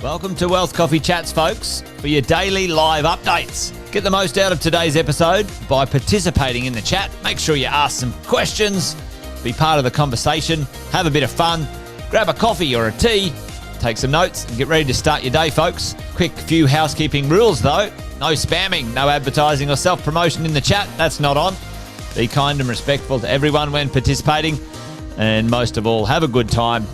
Welcome to Wealth Coffee Chats, folks, for your daily live updates. Get the most out of today's episode by participating in the chat. Make sure you ask some questions, be part of the conversation, have a bit of fun, grab a coffee or a tea, take some notes, and get ready to start your day, folks. Quick few housekeeping rules, though. No spamming, no advertising or self-promotion in the chat. That's not on. Be kind and respectful to everyone when participating. And most of all, have a good time.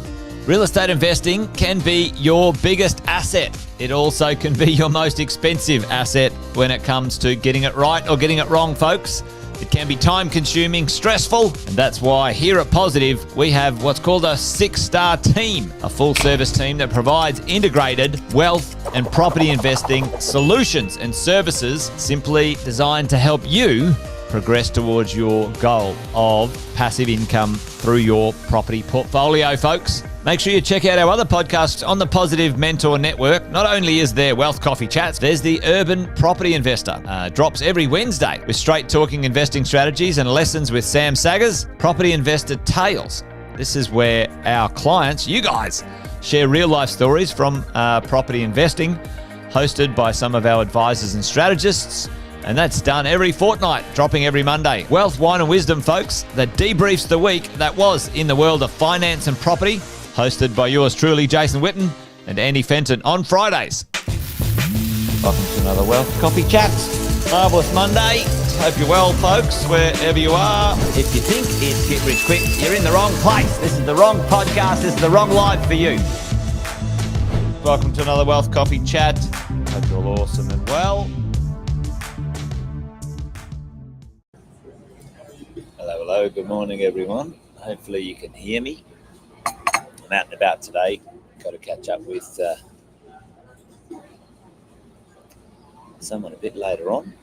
Real estate investing can be your biggest asset. It also can be your most expensive asset when it comes to getting it right or getting it wrong, folks. It can be time-consuming, stressful, and that's why here at Positive, we have what's called a 6-star team, a full-service team that provides integrated wealth and property investing solutions and services simply designed to help you progress towards your goal of passive income through your property portfolio, folks. Make sure you check out our other podcasts on the Positive Mentor Network. Not only is there Wealth Coffee Chats, there's the Urban Property Investor. Drops every Wednesday with straight talking investing strategies and lessons with Sam Saggers. Property Investor Tales. This is where our clients, you guys, share real life stories from property investing, hosted by some of our advisors and strategists. And that's done every fortnight, dropping every Monday. Wealth, Wine and Wisdom, folks, that debriefs the week that was in the world of finance and property, hosted by yours truly, Jason Witten and Andy Fenton on Fridays. Welcome to another Wealth Coffee Chats. Marvellous Monday. Hope you're well, folks, wherever you are. If you think it's Get Rich Quick, you're in the wrong place. This is the wrong podcast. This is the wrong live for you. Welcome to another Wealth Coffee Chat. Hope you're all awesome and well. Hello, good morning, everyone. Hopefully you can hear me. I'm out and about today. Got to catch up with someone a bit later on.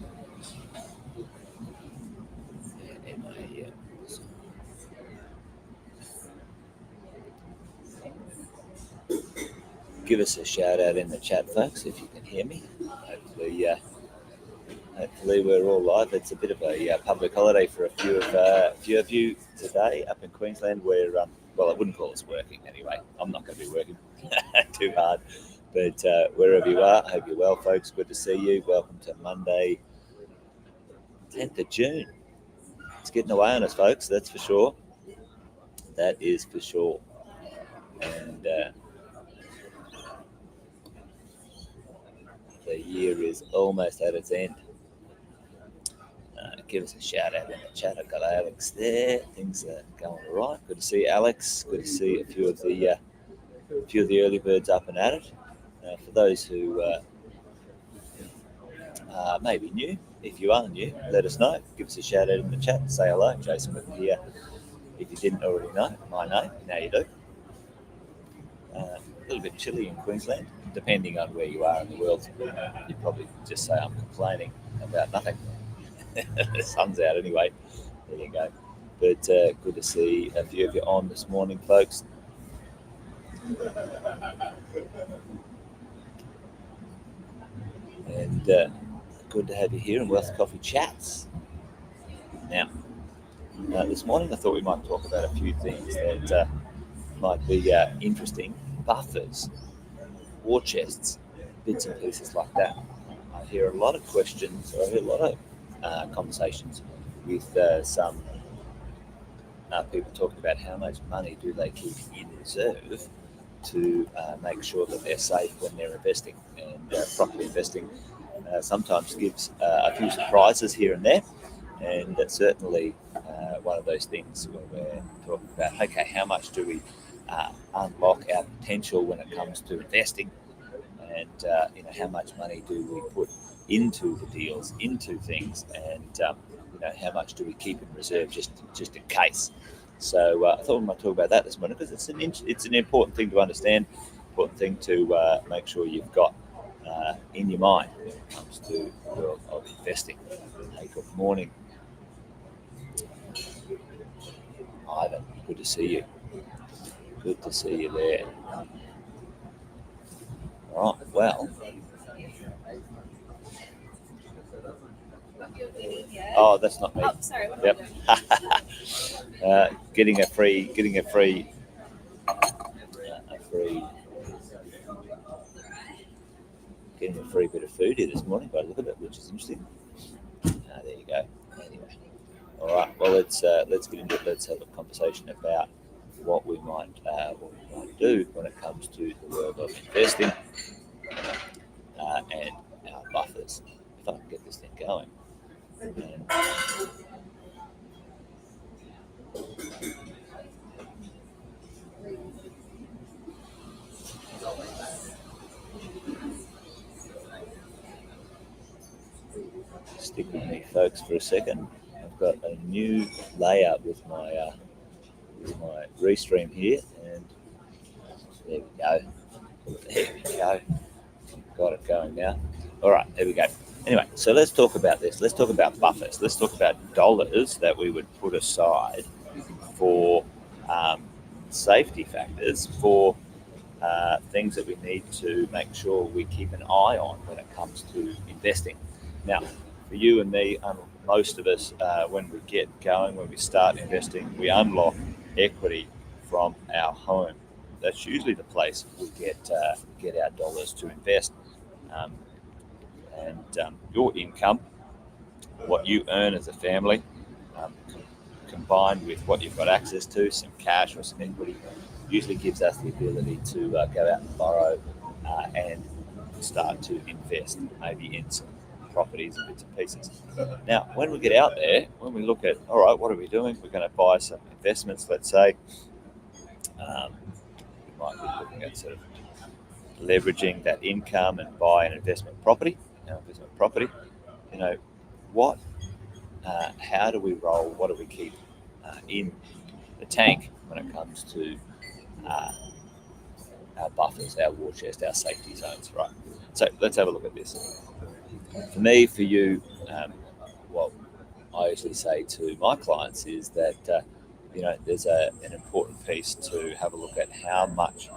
Give us a shout out in the chat, folks, if you can hear me. Hopefully we're all live. It's a bit of a public holiday for a few of you today up in Queensland where, well, I wouldn't call us working anyway. I'm not going to be working too hard. But wherever you are, I hope you're well, folks. Good to see you. Welcome to Monday, 10th of June. It's getting away on us, folks. That's for sure. That is for sure. And the year is almost at its end. Give us a shout out in the chat. I've got Alex there. Things are going all right. Good to see Alex. Good to see a few of the early birds up and at it. For those who may be new, if you are new, let us know. Give us a shout out in the chat. Say hello. Jason Witten here. If you didn't already know my name, now you do. A little bit chilly in Queensland, depending on where you are in the world. You'd probably just say I'm complaining about nothing. The sun's out anyway. There you go. But good to see a few of you on this morning, folks. And good to have you here in Wealth Coffee Chats. Now, this morning I thought we might talk about a few things that might be interesting. Buffers, war chests, bits and pieces like that. I hear a lot of questions, or I hear a lot of conversations with some people talking about how much money do they keep in reserve to make sure that they're safe when they're investing. And property investing sometimes gives a few surprises here and there, and that's certainly one of those things where we're talking about, okay, how much do we unlock our potential when it comes to investing, and how much money do we put into the deals, into things, and how much do we keep in reserve just in case. So I thought we might talk about that this morning because it's an important thing to understand, important thing to make sure you've got in your mind when it comes to the world of investing. Hey, good morning, Ivan. Good to see you. Good to see you there. All right. Well. Oh, that's not me. Oh, sorry. Yep. Getting a free getting a free bit of food here this morning by the look of it, which is interesting. There you go. Anyway, all right. Well, let's get into it. Let's have a conversation about what we might do when it comes to the world of investing and our buffers. If I can get this thing going. And stick with me, folks, for a second. I've got a new layout with my restream here, and there we go. There we go. Got it going now. All right, there we go. Anyway, so let's talk about this. Let's talk about buffers. Let's talk about dollars that we would put aside for safety factors, for things that we need to make sure we keep an eye on when it comes to investing. Now, for you and me, most of us, when we get going, when we start investing, we unlock equity from our home. That's usually the place we get our dollars to invest. Your income, what you earn as a family, combined with what you've got access to, some cash or some equity, usually gives us the ability to go out and borrow and start to invest, maybe in some properties and bits and pieces. Now, when we get out there, when we look at, all right, what are we doing? We're going to buy some investments, let's say. We might be looking at sort of leveraging that income and buy an investment property. You know, what? How do we roll? What do we keep in the tank when it comes to our buffers, our war chest, our safety zones, right? So let's have a look at this. For me, for you, what I usually say to my clients is that there's an important piece to have a look at how much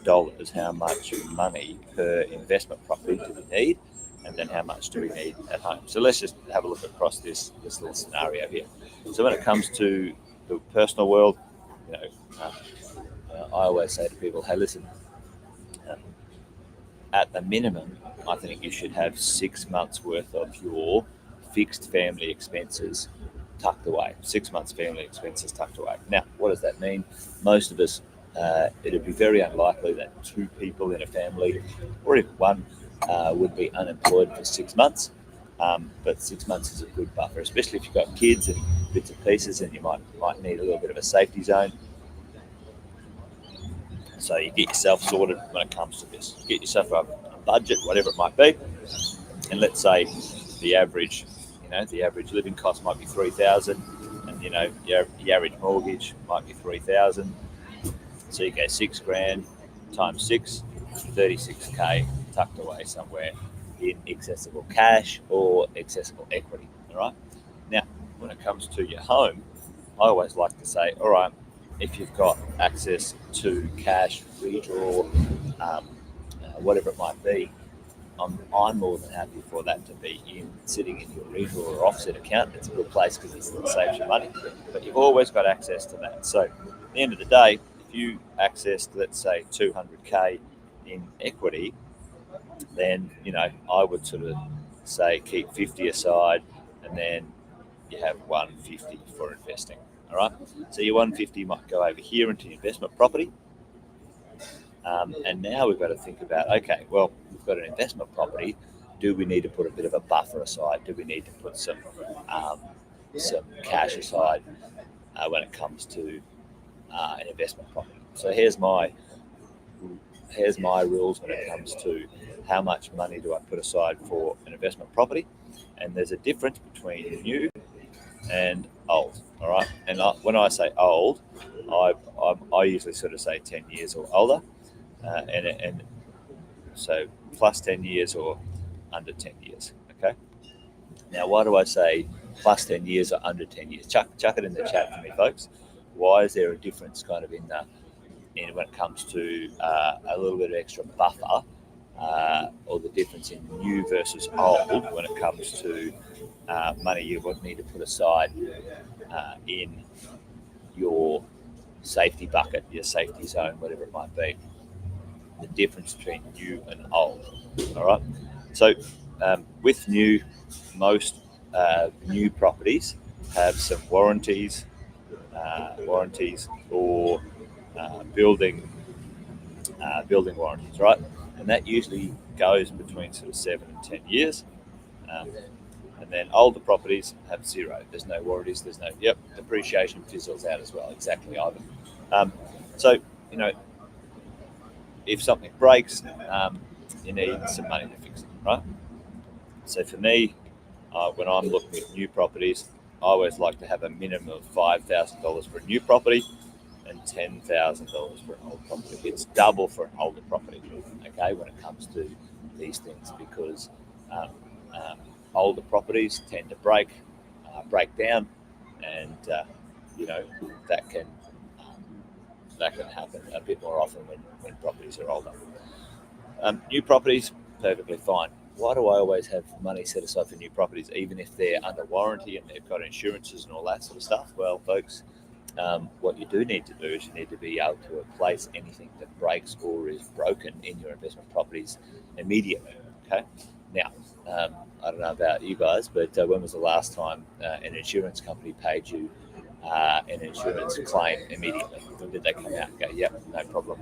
dollars, how much money per investment property do we need, and then how much do we need at home. So let's just have a look across this little scenario here. So when it comes to the personal world, I always say to people, hey, listen, at the minimum, I think you should have 6 months worth of your fixed family expenses tucked away. 6 months family expenses tucked away. Now, what does that mean? Most of us, it'd be very unlikely that 2 people in a family, or even one, would be unemployed for 6 months. But 6 months is a good buffer, especially if you've got kids and bits and pieces, and you might need a little bit of a safety zone. So you get yourself sorted when it comes to this. Get yourself a budget, whatever it might be, and let's say the average living cost might be $3,000, and your average mortgage might be $3,000. So you go $6,000 times 6, $36K tucked away somewhere in accessible cash or accessible equity. All right. Now, when it comes to your home, I always like to say, all right, if you've got access to cash, redraw, whatever it might be, I'm more than happy for that to be sitting in your redraw or offset account. It's a good place because it saves you money, but you've always got access to that. So at the end of the day, if you accessed, let's say, $200K in equity, then I would sort of say keep 50 aside, and then you have 150 for investing. All right, so your 150 might go over here into investment property, and now we've got to think about, okay, well, we've got an investment property. Do we need to put a bit of a buffer aside? Do we need to put some cash aside when it comes to an investment property? So here's my rules when it comes to how much money do I put aside for an investment property. And there's a difference between new and old. All right, and when I say old, I usually sort of say 10 years or older, and so plus 10 years or under 10 years. Okay. Now, why do I say plus 10 years or under 10 years? Chuck it in the chat for me, folks. Why is there a difference kind of in when it comes to a little bit of extra buffer, or the difference in new versus old when it comes to money you would need to put aside in your safety bucket, your safety zone, whatever it might be? the difference between new and old. All right. So with new, most new properties have some warranties or building warranties, right? And that usually goes between sort of 7 and 10 years. And then older properties have zero. There's no warranties. There's no depreciation fizzles out as well. Exactly, Ivan. So if something breaks, you need some money to fix it, right? So for me, when I'm looking at new properties, I always like to have a minimum of $5,000 for a new property and $10,000 for an old property. It's double for an older property, okay, when it comes to these things, because older properties tend to break down, and that can happen a bit more often when properties are older. New properties, perfectly fine. Why do I always have money set aside for new properties, even if they're under warranty and they've got insurances and all that sort of stuff? Well, folks, what you do need to do is you need to be able to replace anything that breaks or is broken in your investment properties immediately. Okay. Now, I don't know about you guys, but when was the last time an insurance company paid you an insurance claim immediately? When did they come out and go, yep, no problem,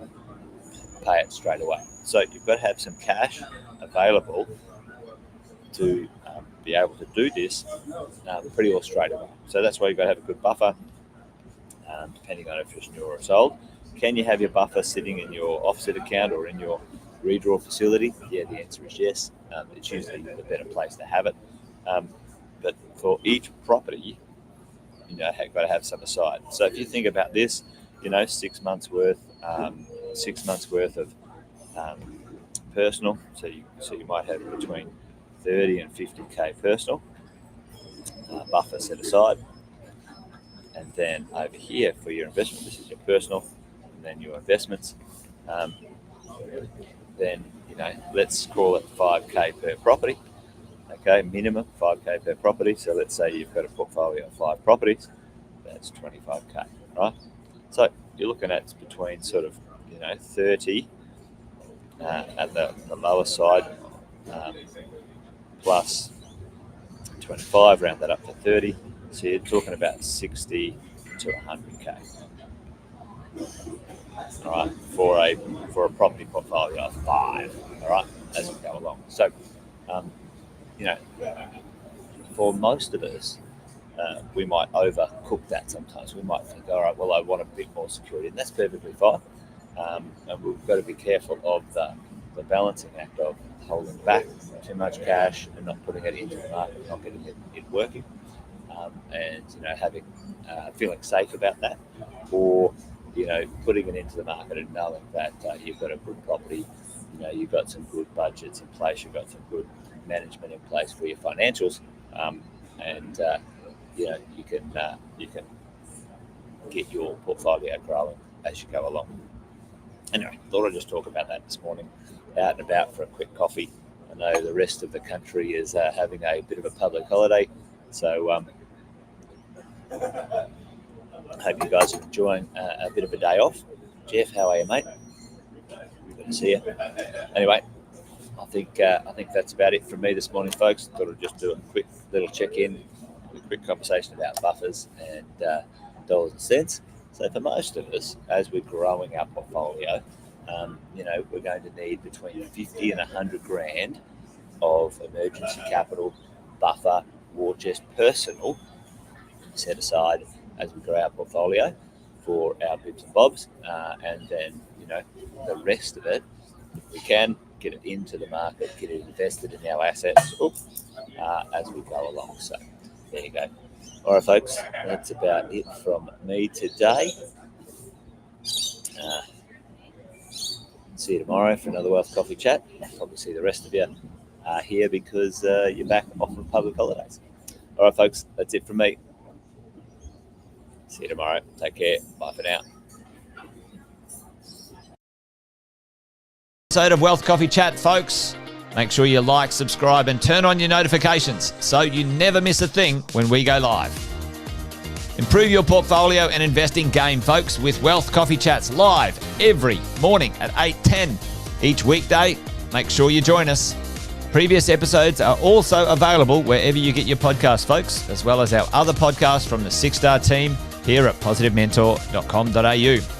pay it straight away? So you've got to have some cash available to be able to do this pretty well straight away. So that's why you've got to have a good buffer, depending on if it's new or it's old. Can you have your buffer sitting in your offset account or in your redraw facility? Yeah, the answer is yes. It's usually the better place to have it. But for each property, you've got to have some aside. So if you think about this, 6 months worth of personal. So you might have between 30 and 50k personal buffer set aside. And then over here for your investment, this is your personal, and then your investments. Then let's call it 5k per property. Okay, minimum 5k per property. So let's say you've got a portfolio of 5 properties. That's 25k, right? So you're looking at between sort of 30 at the lower side, plus 25, round that up to 30. So you're talking about 60 to 100k, all right, for a property portfolio of 5, all right, as we go along. So, for most of us, we might overcook that sometimes. We might think, all right, well, I want a bit more security, and that's perfectly fine. And we've got to be careful of the balancing act of holding back too much cash and not putting it into the market, not getting it working, and having feeling safe about that, or putting it into the market and knowing that you've got a good property, you've got some good budgets in place, you've got some good management in place for your financials, and you can get your portfolio growing as you go along. Anyway, thought I'd just talk about that this morning, out and about for a quick coffee. I know the rest of the country is having a bit of a public holiday, so I hope you guys are enjoying a bit of a day off. Jeff, how are you, mate? Good to see you. Anyway, I think that's about it from me this morning, folks. Thought I'd just do a quick little check-in, a quick conversation about buffers and dollars and cents. So for most of us, as we're growing our portfolio, we're going to need between 50 and 100 grand of emergency capital, buffer, or just personal set aside as we grow our portfolio for our bits and bobs, and then the rest of it, if we can, get it into the market, get it invested in our assets as we go along. So there you go. All right, folks, that's about it from me today. See you tomorrow for another Wealth Coffee Chat. I'll probably see the rest of you here because you're back off of public holidays. All right, folks, that's it from me. See you tomorrow. Take care. Bye for now. Episode of Wealth Coffee Chat, folks. Make sure you like, subscribe, and turn on your notifications so you never miss a thing when we go live. Improve your portfolio and investing game, folks, with Wealth Coffee Chats live every morning at 8:10 each weekday. Make sure you join us. Previous episodes are also available wherever you get your podcasts, folks, as well as our other podcasts from the 6-Star team here at positivementor.com.au.